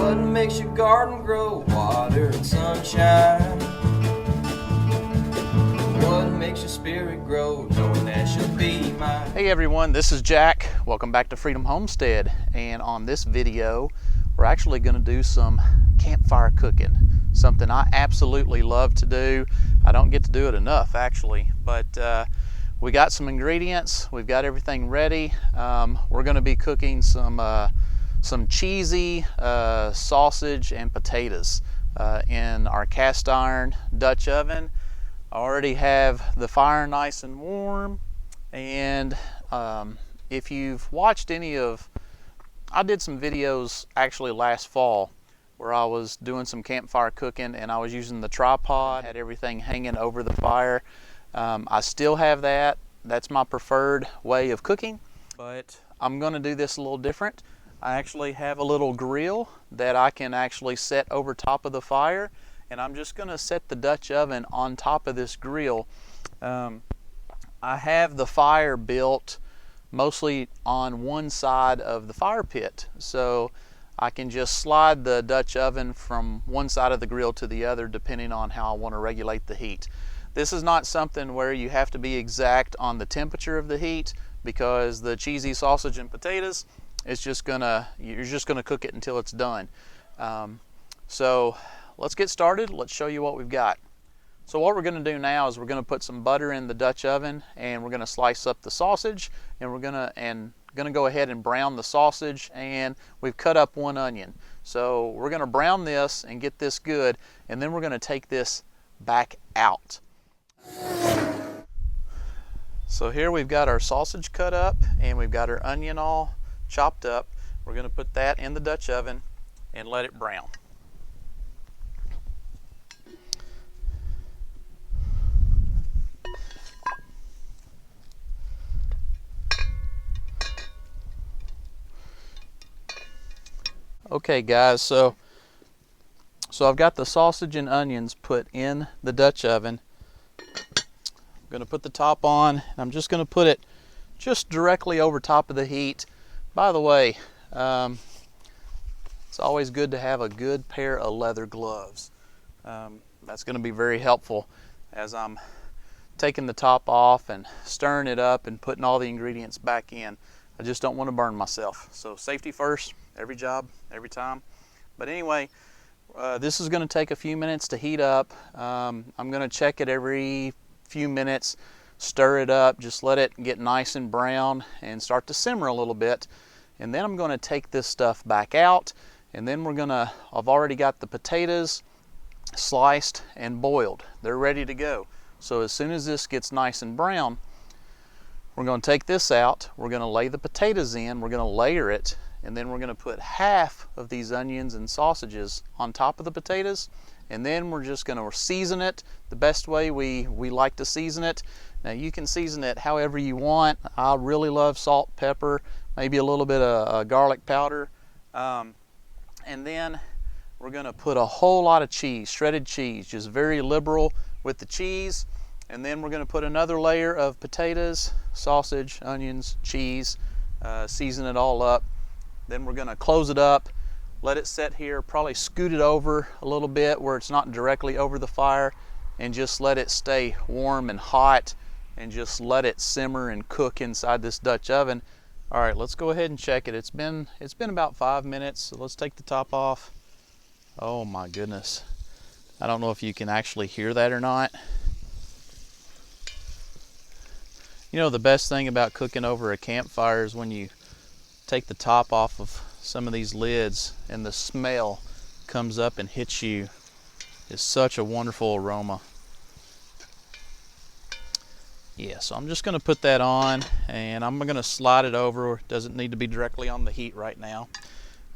What makes your garden grow? Water and sunshine. What makes your spirit grow? Knowing that she'll be mine. Hey everyone, this is Jack. Welcome back to Freedom Homestead. And on this video, we're actually going to do some campfire cooking. Something I absolutely love to do. I don't get to do it enough actually, but we got some ingredients. We've got everything ready. We're going to be cooking some cheesy sausage and potatoes in our cast iron Dutch oven. I already have the fire nice and warm, and if you've watched I did some videos actually last fall where I was doing some campfire cooking and I was using the tripod, had everything hanging over the fire. I still have that. That's my preferred way of cooking, but I'm going to do this a little different. I actually have a little grill that I can actually set over top of the fire, and I'm just going to set the Dutch oven on top of this grill. I have the fire built mostly on one side of the fire pit, so I can just slide the Dutch oven from one side of the grill to the other depending on how I want to regulate the heat. This is not something where you have to be exact on the temperature of the heat, because the cheesy sausage and potatoes, you're just gonna cook it until it's done. So let's get started. Let's show you what we've got. So what we're going to do now is we're going to put some butter in the Dutch oven, and we're going to slice up the sausage, and we're going to go ahead and brown the sausage, and we've cut up one onion. So we're going to brown this and get this good, and then we're going to take this back out. So here we've got our sausage cut up, and we've got our onion all chopped up. We're going to put that in the Dutch oven and let it brown. Okay guys, so I've got the sausage and onions put in the Dutch oven. I'm going to put the top on, and I'm just going to put it just directly over top of the heat. By the way, it's always good to have a good pair of leather gloves. That's going to be very helpful as I'm taking the top off and stirring it up and putting all the ingredients back in. I just don't want to burn myself. So safety first, every job, every time. But anyway, this is going to take a few minutes to heat up. I'm going to check it every few minutes, stir it up, just let it get nice and brown and start to simmer a little bit. And then I'm going to take this stuff back out, and then I've already got the potatoes sliced and boiled. They're ready to go. So as soon as this gets nice and brown, we're going to take this out, we're going to lay the potatoes in, we're going to layer it, and then we're going to put half of these onions and sausages on top of the potatoes, and then we're just going to season it the best way we like to season it. Now you can season it however you want. I really love salt, pepper, maybe a little bit of garlic powder, and then we're going to put a whole lot of cheese, shredded cheese, just very liberal with the cheese. And then we're going to put another layer of potatoes, sausage, onions, cheese, season it all up. Then we're going to close it up, let it set here, probably scoot it over a little bit where it's not directly over the fire, and just let it stay warm and hot, and just let it simmer and cook inside this Dutch oven. All right, let's go ahead and check it. It's been about 5 minutes, so let's take the top off. Oh my goodness. I don't know if you can actually hear that or not. You know, the best thing about cooking over a campfire is when you take the top off of some of these lids and the smell comes up and hits you. It's such a wonderful aroma. Yeah, so I'm just going to put that on, and I'm going to slide it over. It doesn't need to be directly on the heat right now.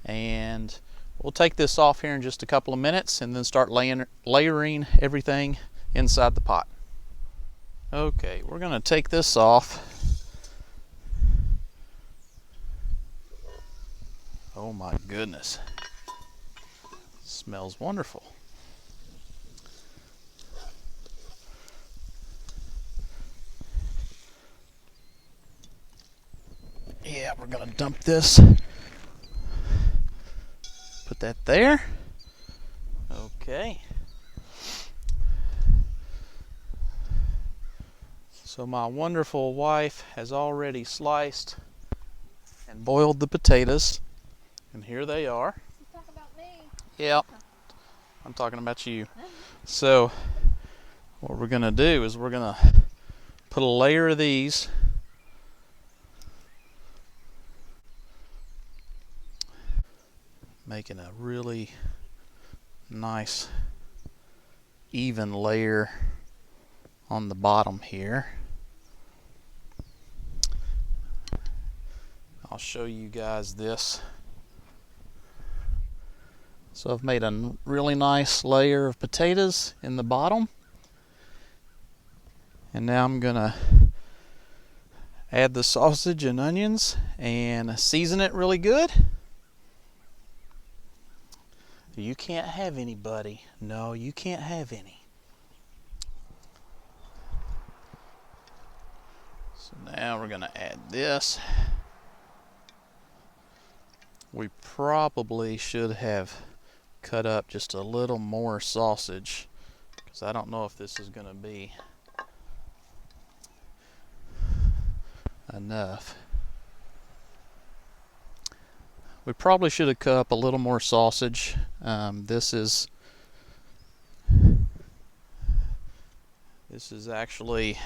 And we'll take this off here in just a couple of minutes and then start layering everything inside the pot. Okay, we're going to take this off. Oh my goodness. It smells wonderful. Yeah, we're going to dump this. Put that there. Okay. So my wonderful wife has already sliced and boiled the potatoes. And here they are. You talk about me. Yep. I'm talking about you. So what we're going to do is we're going to put a layer of these making a really nice even layer on the bottom here. I'll show you guys this. So I've made a really nice layer of potatoes in the bottom, and now I'm gonna add the sausage and onions and season it really good. You can't have any, buddy. No, you can't have any. So now we're gonna add this. We probably should have cut up just a little more sausage, because I don't know if this is gonna be enough. We probably should have cut up a little more sausage. This is actually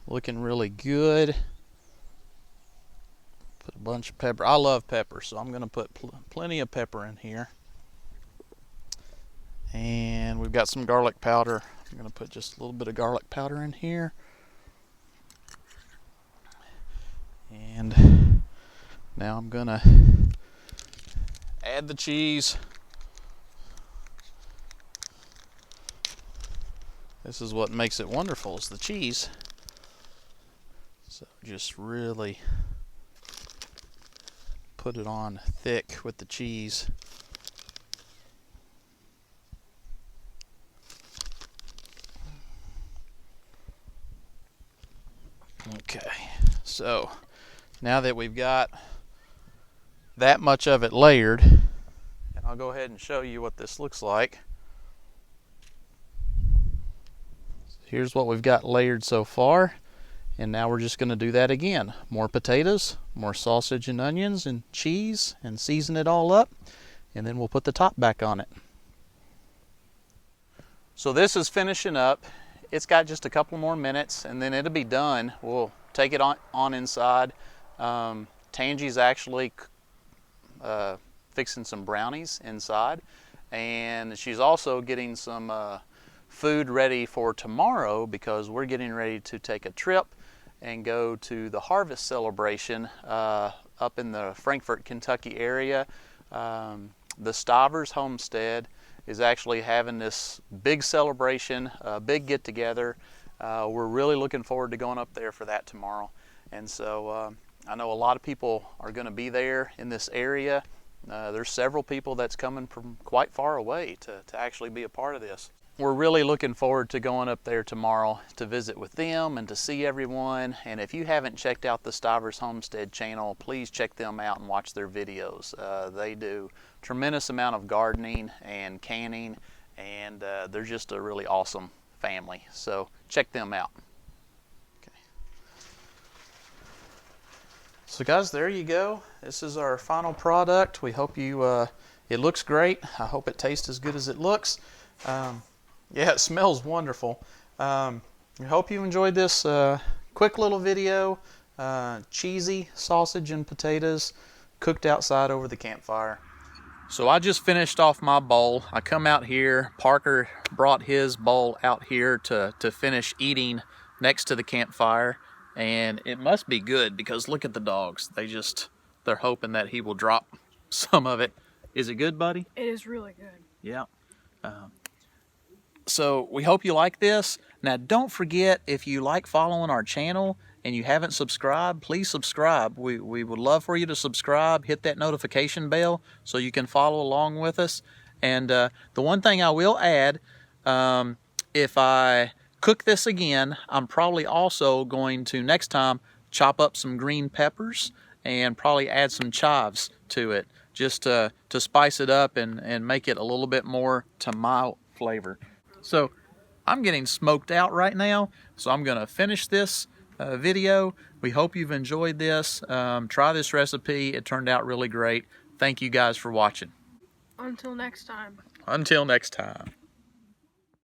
looking really good. Put a bunch of pepper. I love pepper, so I'm going to put plenty of pepper in here. And we've got some garlic powder. I'm going to put just a little bit of garlic powder in here. And now I'm going to add the cheese. This is what makes it wonderful, is the cheese. So just really put it on thick with the cheese. Okay, so now that we've got that much of it layered, and I'll go ahead and show you what this looks like. Here's what we've got layered so far, and now we're just going to do that again. More potatoes, more sausage and onions and cheese, and season it all up, and then we'll put the top back on it. So this is finishing up. It's got just a couple more minutes and then it'll be done. We'll take it on inside. Tangie's actually fixing some brownies inside, and she's also getting some food ready for tomorrow, because we're getting ready to take a trip and go to the harvest celebration up in the Frankfort, Kentucky area. The Stivers Homestead is actually having this big celebration, a big get-together. We're really looking forward to going up there for that tomorrow. And so I know a lot of people are going to be there in this area. There's several people that's coming from quite far away to actually be a part of this. We're really looking forward to going up there tomorrow to visit with them and to see everyone. And if you haven't checked out the Stivers Homestead channel, please check them out and watch their videos. They do tremendous amount of gardening and canning, and they're just a really awesome family. So check them out. Okay. So guys, there you go. This is our final product. We hope you, it looks great. I hope it tastes as good as it looks. Yeah, it smells wonderful. I hope you enjoyed this quick little video. Cheesy sausage and potatoes cooked outside over the campfire. So I just finished off my bowl. I come out here. Parker brought his bowl out here to finish eating next to the campfire. And it must be good, because look at the dogs. They're hoping that he will drop some of it. Is it good, buddy? It is really good. Yeah. So we hope you like this. Now don't forget, if you like following our channel and you haven't subscribed, please subscribe. We would love for you to subscribe, hit that notification bell so you can follow along with us. And the one thing I will add, if I cook this again, I'm probably also going to next time chop up some green peppers and probably add some chives to it, just to spice it up and make it a little bit more to my flavor. So I'm getting smoked out right now, so I'm gonna finish this video. We hope you've enjoyed this. Try this recipe. It turned out really great. Thank you guys for watching. Until next time. Until next time.